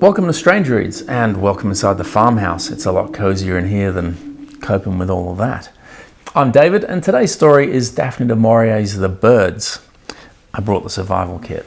Welcome to Strange Reads, and welcome inside the farmhouse. It's a lot cozier in here than coping with all of that. I'm David, and today's story is Daphne du Maurier's The Birds. I brought the survival kit.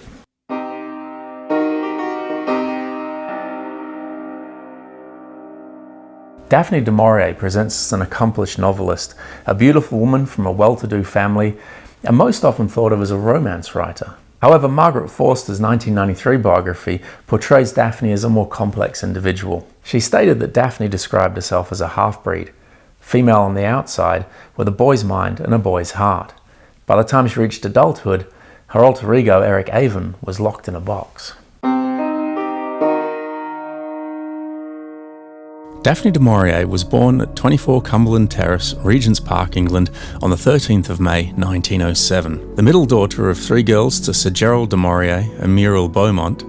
Daphne du Maurier presents as an accomplished novelist, a beautiful woman from a well-to-do family, and most often thought of as a romance writer. However, Margaret Forster's 1993 biography portrays Daphne as a more complex individual. She stated that Daphne described herself as a half-breed, female on the outside, with a boy's mind and a boy's heart. By the time she reached adulthood, her alter ego, Eric Avon, was locked in a box. Daphne du Maurier was born at 24 Cumberland Terrace, Regent's Park, England, on the 13th of May 1907. The middle daughter of three girls to Sir Gerald du Maurier and Muriel Beaumont,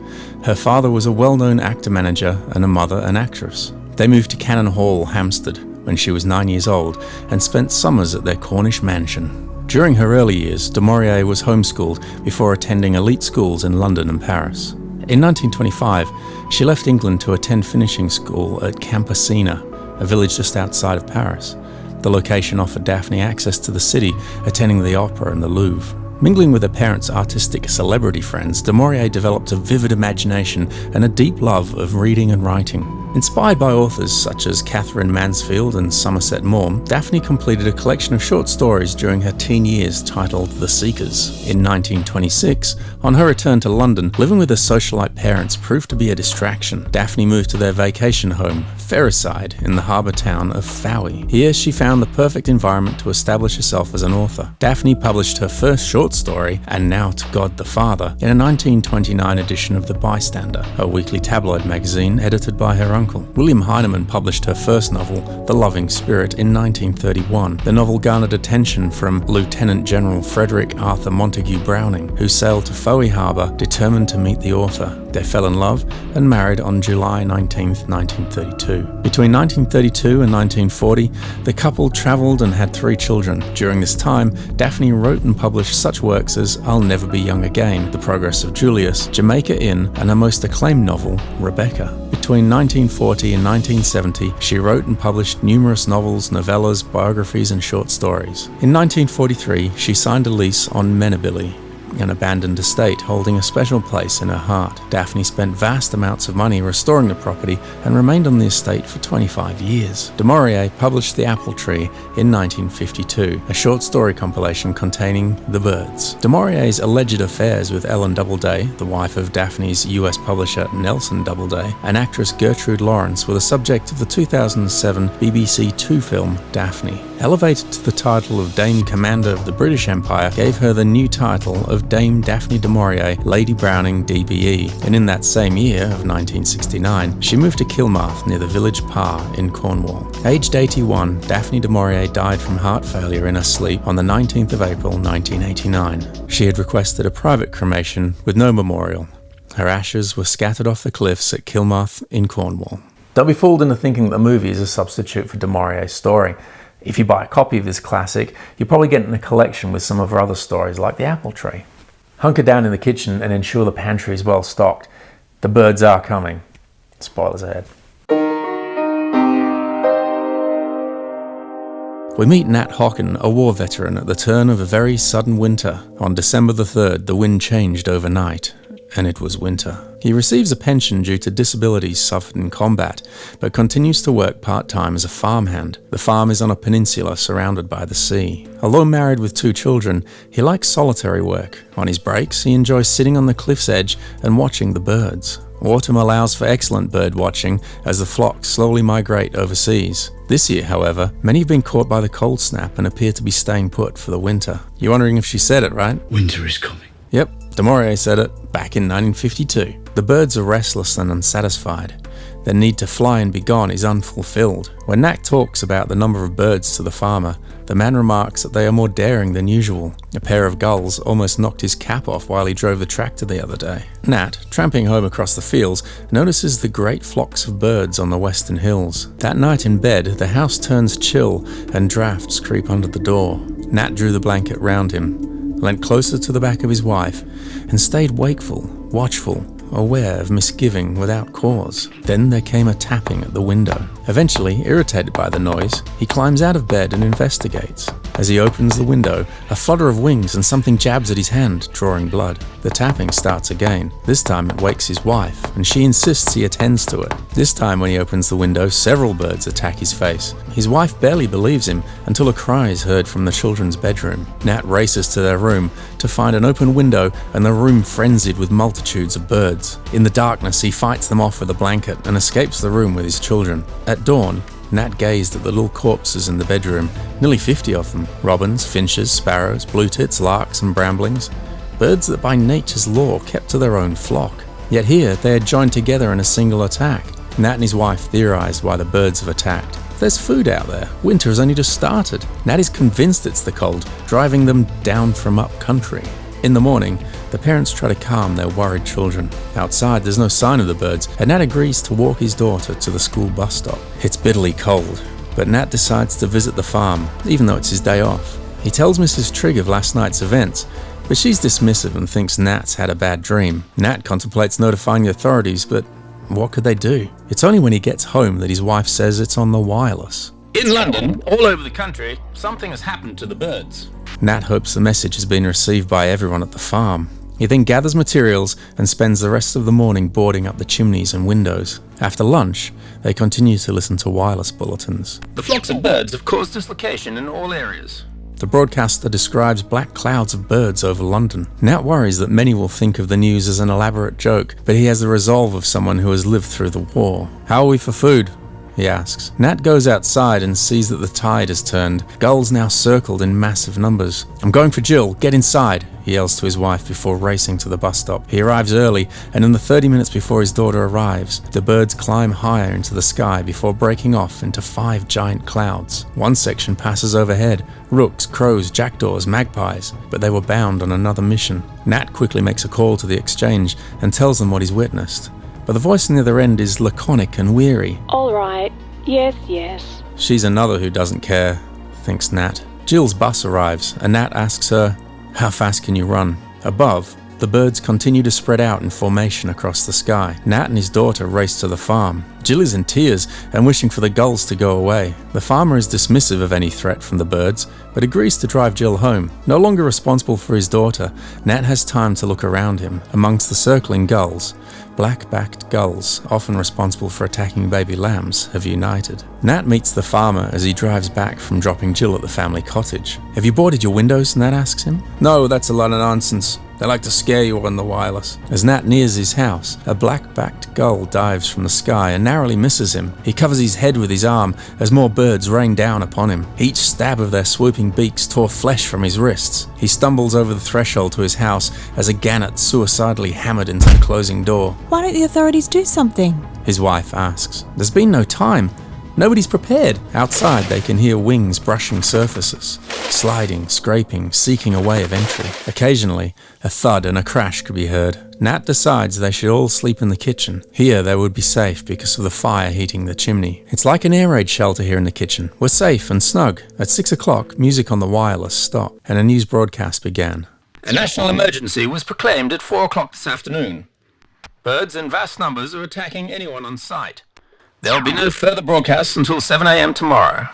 her father was a well-known actor-manager and a mother an actress. They moved to Cannon Hall, Hampstead, when she was 9 years old and spent summers at their Cornish mansion. During her early years, du Maurier was homeschooled before attending elite schools in London and Paris. In 1925, she left England to attend finishing school at Campesina, a village just outside of Paris. The location offered Daphne access to the city, attending the opera and the Louvre. Mingling with her parents' artistic celebrity friends, du Maurier developed a vivid imagination and a deep love of reading and writing. Inspired by authors such as Catherine Mansfield and Somerset Maugham, Daphne completed a collection of short stories during her teen years titled The Seekers. In 1926, on her return to London, living with her socialite parents proved to be a distraction. Daphne moved to their vacation home, Ferryside, in the harbour town of Fowey. Here she found the perfect environment to establish herself as an author. Daphne published her first short story, And Now to God the Father, in a 1929 edition of The Bystander, a weekly tabloid magazine edited by her uncle. William Heinemann published her first novel, The Loving Spirit, in 1931. The novel garnered attention from Lieutenant General Frederick Arthur Montague Browning, who sailed to Fowey Harbour determined to meet the author. They fell in love and married on July 19, 1932. Between 1932 and 1940, the couple travelled and had 3 children. During this time, Daphne wrote and published such works as I'll Never Be Young Again, The Progress of Julius, Jamaica Inn, and her most acclaimed novel, Rebecca. Between 1940 and 1970, she wrote and published numerous novels, novellas, biographies, and short stories. In 1943, she signed a lease on Menabilly, an abandoned estate holding a special place in her heart. Daphne spent vast amounts of money restoring the property and remained on the estate for 25 years. Du Maurier published The Apple Tree in 1952, a short story compilation containing The Birds. Du Maurier's alleged affairs with Ellen Doubleday, the wife of Daphne's US publisher Nelson Doubleday, and actress Gertrude Lawrence were the subject of the 2007 BBC Two film Daphne. Elevated to the title of Dame Commander of the British Empire, gave her the new title of Dame Daphne du Maurier, Lady Browning DBE, and in that same year of 1969, she moved to Kilmarth near the village Parr in Cornwall. Aged 81, Daphne du Maurier died from heart failure in her sleep on the 19th of April 1989. She had requested a private cremation with no memorial. Her ashes were scattered off the cliffs at Kilmarth in Cornwall. Don't be fooled into thinking that the movie is a substitute for du Maurier's story. If you buy a copy of this classic, you're probably getting a collection with some of her other stories like The Apple Tree. Hunker down in the kitchen and ensure the pantry is well stocked. The birds are coming. Spoilers ahead. We meet Nat Hocken, a war veteran, at the turn of a very sudden winter. On December the 3rd, the wind changed overnight, and it was winter. He receives a pension due to disabilities suffered in combat, but continues to work part-time as a farmhand. The farm is on a peninsula surrounded by the sea. Although married with 2 children, he likes solitary work. On his breaks, he enjoys sitting on the cliff's edge and watching the birds. Autumn allows for excellent bird watching as the flocks slowly migrate overseas. This year, however, many have been caught by the cold snap and appear to be staying put for the winter. You're wondering if she said it, right? Winter is coming. Yep, du Maurier said it back in 1952. The birds are restless and unsatisfied. Their need to fly and be gone is unfulfilled. When Nat talks about the number of birds to the farmer, the man remarks that they are more daring than usual. A pair of gulls almost knocked his cap off while he drove the tractor the other day. Nat, tramping home across the fields, notices the great flocks of birds on the western hills. That night in bed, the house turns chill and drafts creep under the door. Nat drew the blanket round him, leant closer to the back of his wife, and stayed wakeful, watchful, aware of misgiving without cause. Then there came a tapping at the window. Eventually, irritated by the noise, he climbs out of bed and investigates. As he opens the window, a flutter of wings and something jabs at his hand, drawing blood. The tapping starts again. This time it wakes his wife, and she insists he attends to it. This time when he opens the window, several birds attack his face. His wife barely believes him until a cry is heard from the children's bedroom. Nat races to their room to find an open window and the room frenzied with multitudes of birds. In the darkness, he fights them off with a blanket and escapes the room with his children. At dawn, Nat gazed at the little corpses in the bedroom, nearly 50 of them. Robins, finches, sparrows, blue tits, larks and bramblings. Birds that by nature's law kept to their own flock. Yet here they had joined together in a single attack. Nat and his wife theorized why the birds have attacked. There's food out there. Winter has only just started. Nat is convinced it's the cold, driving them down from up country. In the morning, the parents try to calm their worried children. Outside, there's no sign of the birds, and Nat agrees to walk his daughter to the school bus stop. It's bitterly cold, but Nat decides to visit the farm, even though it's his day off. He tells Mrs. Trigg of last night's events, but she's dismissive and thinks Nat's had a bad dream. Nat contemplates notifying the authorities, but what could they do? It's only when he gets home that his wife says it's on the wireless. In London, all over the country, something has happened to the birds. Nat hopes the message has been received by everyone at the farm. He then gathers materials and spends the rest of the morning boarding up the chimneys and windows. After lunch, they continue to listen to wireless bulletins. The flocks of birds have caused dislocation in all areas. The broadcaster describes black clouds of birds over London. Nat worries that many will think of the news as an elaborate joke, but he has the resolve of someone who has lived through the war. "How are we for food?" he asks. Nat goes outside and sees that the tide has turned. Gulls now circled in massive numbers. "I'm going for Jill, get inside," he yells to his wife before racing to the bus stop. He arrives early, and in the 30 minutes before his daughter arrives, the birds climb higher into the sky before breaking off into 5 giant clouds. One section passes overhead, rooks, crows, jackdaws, magpies, but they were bound on another mission. Nat quickly makes a call to the exchange and tells them what he's witnessed. But the voice on the other end is laconic and weary. "All right. Yes, yes." She's another who doesn't care, thinks Nat. Jill's bus arrives, and Nat asks her, "How fast can you run?" Above, the birds continue to spread out in formation across the sky. Nat and his daughter race to the farm. Jill is in tears and wishing for the gulls to go away. The farmer is dismissive of any threat from the birds, but agrees to drive Jill home. No longer responsible for his daughter, Nat has time to look around him. Amongst the circling gulls, black-backed gulls, often responsible for attacking baby lambs, have united. Nat meets the farmer as he drives back from dropping Jill at the family cottage. "Have you boarded your windows?" Nat asks him. "No, that's a lot of nonsense. They like to scare you on the wireless." As Nat nears his house, a black-backed gull dives from the sky and narrowly misses him. He covers his head with his arm as more birds rain down upon him. Each stab of their swooping beaks tore flesh from his wrists. He stumbles over the threshold to his house as a gannet suicidally hammered into the closing door. "Why don't the authorities do something?" his wife asks. "There's been no time. Nobody's prepared." Outside, they can hear wings brushing surfaces, sliding, scraping, seeking a way of entry. Occasionally, a thud and a crash could be heard. Nat decides they should all sleep in the kitchen. Here, they would be safe because of the fire heating the chimney. It's like an air raid shelter here in the kitchen. We're safe and snug. At 6 o'clock, music on the wireless stopped, and a news broadcast began. A national emergency was proclaimed at 4 o'clock this afternoon. Birds in vast numbers are attacking anyone on sight. There will be no further broadcasts until 7 a.m. tomorrow.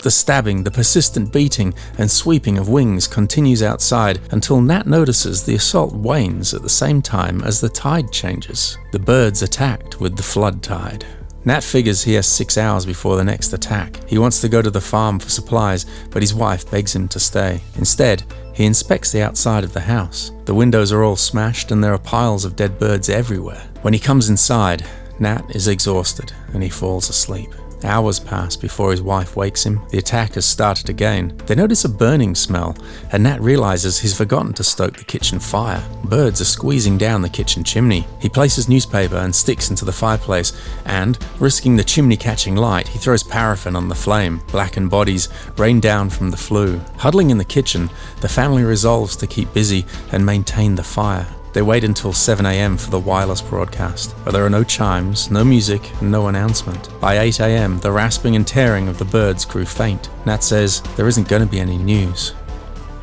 The stabbing, the persistent beating and sweeping of wings continues outside until Nat notices the assault wanes at the same time as the tide changes. The birds attacked with the flood tide. Nat figures he has 6 hours before the next attack. He wants to go to the farm for supplies, but his wife begs him to stay. Instead, he inspects the outside of the house. The windows are all smashed and there are piles of dead birds everywhere. When he comes inside, Nat is exhausted and he falls asleep. Hours pass before his wife wakes him. The attack has started again. They notice a burning smell, and Nat realizes he's forgotten to stoke the kitchen fire. Birds are squeezing down the kitchen chimney. He places newspaper and sticks into the fireplace, and, risking the chimney catching light, he throws paraffin on the flame. Blackened bodies rain down from the flue. Huddling in the kitchen, the family resolves to keep busy and maintain the fire. They wait until 7 a.m. for the wireless broadcast, but there are no chimes, no music, and no announcement. By 8 a.m., the rasping and tearing of the birds grew faint. Nat says there isn't going to be any news.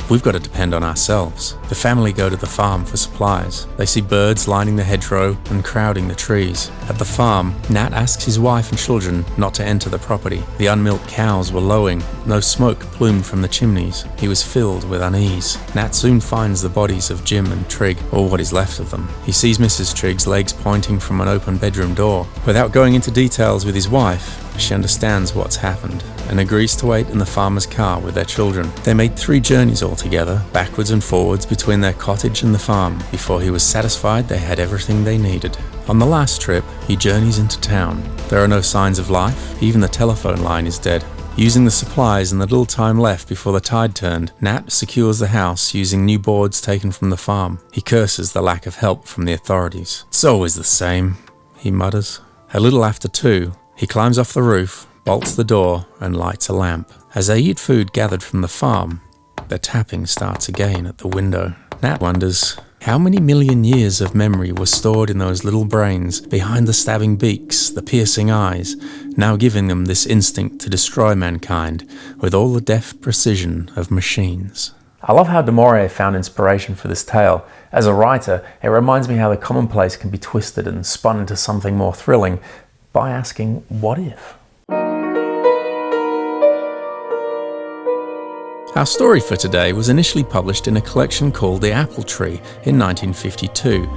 We've got to depend on ourselves. The family go to the farm for supplies. They see birds lining the hedgerow and crowding the trees. At the farm, Nat asks his wife and children not to enter the property. The unmilked cows were lowing, no smoke plumed from the chimneys. He was filled with unease. Nat soon finds the bodies of Jim and Trigg, or what is left of them. He sees Mrs. Trigg's legs pointing from an open bedroom door. Without going into details with his wife, she understands what's happened and agrees to wait in the farmer's car with their children. They made 3 journeys altogether, backwards and forwards between their cottage and the farm, before he was satisfied they had everything they needed. On the last trip, he journeys into town. There are no signs of life, even the telephone line is dead. Using the supplies and the little time left before the tide turned, Nat secures the house using new boards taken from the farm. He curses the lack of help from the authorities. "It's always the same," he mutters. A little after 2, he climbs off the roof, bolts the door, and lights a lamp. As they eat food gathered from the farm, the tapping starts again at the window. Nat wonders how many million years of memory were stored in those little brains behind the stabbing beaks, the piercing eyes, now giving them this instinct to destroy mankind with all the deft precision of machines. I love how du Maurier found inspiration for this tale. As a writer, it reminds me how the commonplace can be twisted and spun into something more thrilling by asking, what if? Our story for today was initially published in a collection called The Apple Tree in 1952,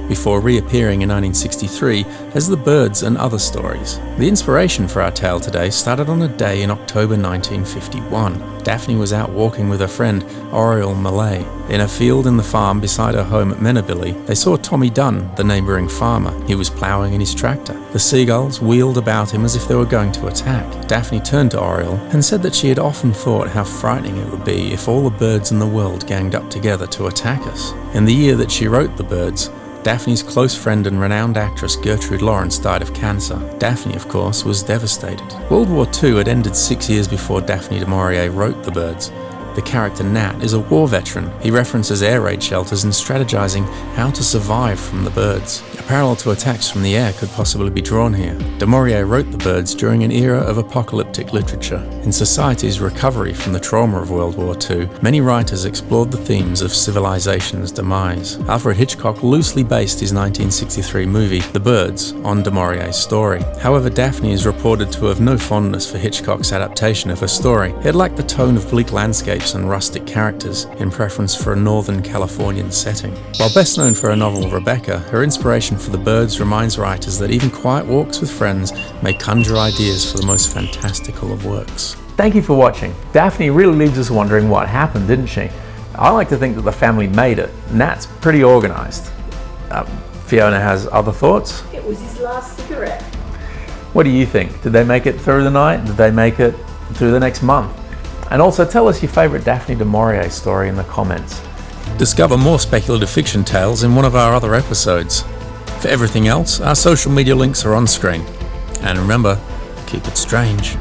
before reappearing in 1963 as The Birds and Other Stories. The inspiration for our tale today started on a day in October 1951. Daphne was out walking with her friend Oriel Millay. In a field in the farm beside her home at Menabilly, they saw Tommy Dunn, the neighbouring farmer. He was ploughing in his tractor. The seagulls wheeled about him as if they were going to attack. Daphne turned to Oriel and said that she had often thought how frightening it would be if all the birds in the world ganged up together to attack us. In the year that she wrote The Birds, Daphne's close friend and renowned actress Gertrude Lawrence died of cancer. Daphne, of course, was devastated. World War II had ended 6 years before Daphne du Maurier wrote The Birds. The character Nat is a war veteran. He references air raid shelters and strategizing how to survive from the birds. A parallel to attacks from the air could possibly be drawn here. Du Maurier wrote The Birds during an era of apocalyptic literature. In society's recovery from the trauma of World War II, many writers explored the themes of civilization's demise. Alfred Hitchcock loosely based his 1963 movie, The Birds, on du Maurier's story. However, Daphne is reported to have no fondness for Hitchcock's adaptation of her story. It lacked the tone of bleak landscapes and rustic characters, in preference for a northern Californian setting. While best known for her novel Rebecca, her inspiration for The Birds reminds writers that even quiet walks with friends may conjure ideas for the most fantastical of works. Thank you for watching. Daphne really leaves us wondering what happened, didn't she? I like to think that the family made it. Nat's pretty organised. Fiona has other thoughts? It was his last cigarette. What do you think? Did they make it through the night? Did they make it through the next month? And also tell us your favourite Daphne du Maurier story in the comments. Discover more speculative fiction tales in one of our other episodes. For everything else, our social media links are on screen. And remember, keep it strange.